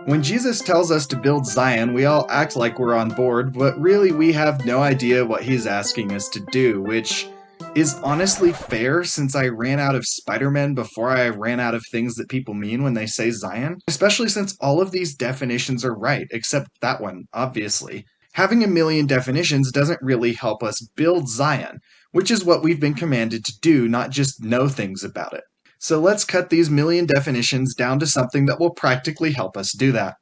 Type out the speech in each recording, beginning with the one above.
When Jesus tells us to build Zion, we all act like we're on board, but really we have no idea what he's asking us to do, which is honestly fair since I ran out of Spider-Man before I ran out of things that people mean when they say Zion, especially since all of these definitions are right, except that one, obviously. Having a million definitions doesn't really help us build Zion, which is what we've been commanded to do, not just know things about it. So let's cut these million definitions down to something that will practically help us do that.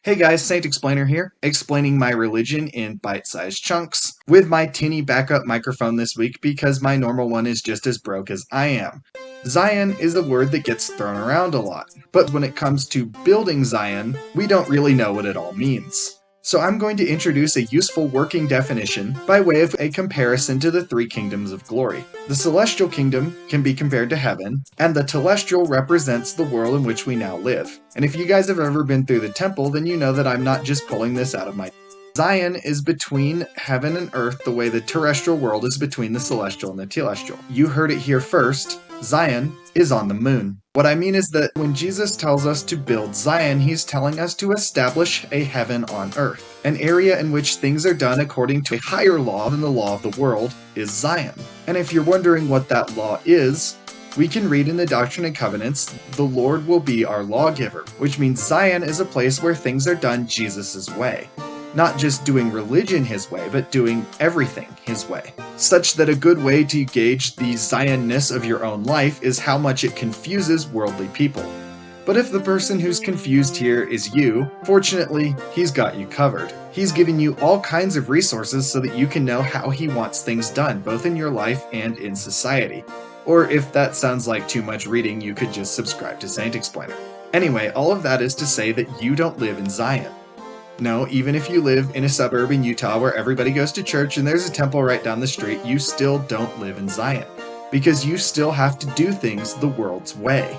Hey guys, Saint Explainer here, explaining my religion in bite-sized chunks, with my tinny backup microphone this week because my normal one is just as broke as I am. Zion is a word that gets thrown around a lot, but when it comes to building Zion, we don't really know what it all means. So I'm going to introduce a useful working definition by way of a comparison to the three kingdoms of glory. The celestial kingdom can be compared to heaven, and the telestial represents the world in which we now live. And if you guys have ever been through the temple, then you know that I'm not just pulling this out of my... Zion is between heaven and earth the way the terrestrial world is between the celestial and the telestial. You heard it here first. Zion is on the moon. What I mean is that when Jesus tells us to build Zion, he's telling us to establish a heaven on earth. An area in which things are done according to a higher law than the law of the world is Zion. And if you're wondering what that law is, we can read in the Doctrine and Covenants, the Lord will be our lawgiver, which means Zion is a place where things are done Jesus' way. Not just doing religion his way, but doing everything his way. Such that a good way to gauge the Zionness of your own life is how much it confuses worldly people. But if the person who's confused here is you, fortunately, he's got you covered. He's given you all kinds of resources so that you can know how he wants things done, both in your life and in society. Or if that sounds like too much reading, you could just subscribe to Saint Explainer. Anyway, all of that is to say that you don't live in Zion. No, even if you live in a suburb in Utah where everybody goes to church and there's a temple right down the street, you still don't live in Zion, because you still have to do things the world's way.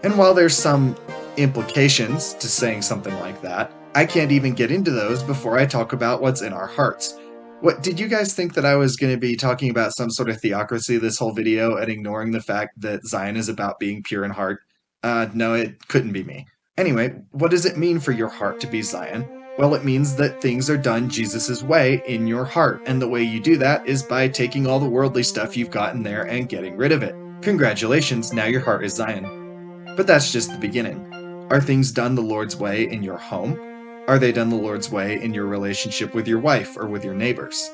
And while there's some implications to saying something like that, I can't even get into those before I talk about what's in our hearts. What, did you guys think that I was going to be talking about some sort of theocracy this whole video and ignoring the fact that Zion is about being pure in heart? No, it couldn't be me. Anyway, what does it mean for your heart to be Zion? Well, it means that things are done Jesus' way in your heart, and the way you do that is by taking all the worldly stuff you've got in there and getting rid of it. Congratulations, now your heart is Zion. But that's just the beginning. Are things done the Lord's way in your home? Are they done the Lord's way in your relationship with your wife or with your neighbors?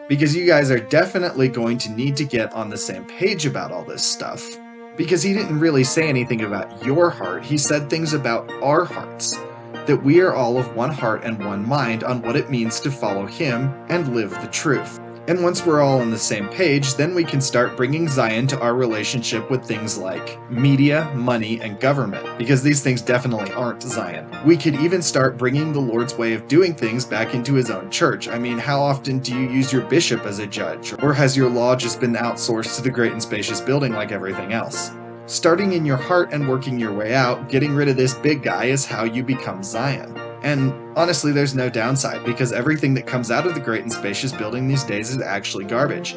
Because you guys are definitely going to need to get on the same page about all this stuff. Because he didn't really say anything about your heart, he said things about our hearts. That we are all of one heart and one mind on what it means to follow him and live the truth. And once we're all on the same page, then we can start bringing Zion to our relationship with things like media, money, and government, because these things definitely aren't Zion. We could even start bringing the Lord's way of doing things back into his own church. I mean, how often do you use your bishop as a judge? Or has your law just been outsourced to the great and spacious building like everything else? Starting in your heart and working your way out, getting rid of this big guy is how you become Zion. And honestly, there's no downside, because everything that comes out of the great and spacious building these days is actually garbage.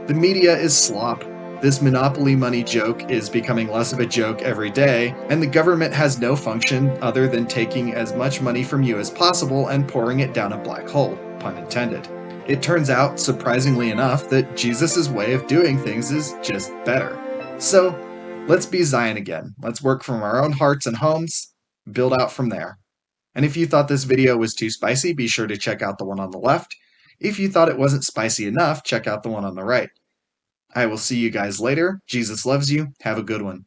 The media is slop. This monopoly money joke is becoming less of a joke every day, and the government has no function other than taking as much money from you as possible and pouring it down a black hole, pun intended. It turns out, surprisingly enough, that Jesus' way of doing things is just better. So, let's be Zion again. Let's work from our own hearts and homes, build out from there. And if you thought this video was too spicy, be sure to check out the one on the left. If you thought it wasn't spicy enough, check out the one on the right. I will see you guys later. Jesus loves you. Have a good one.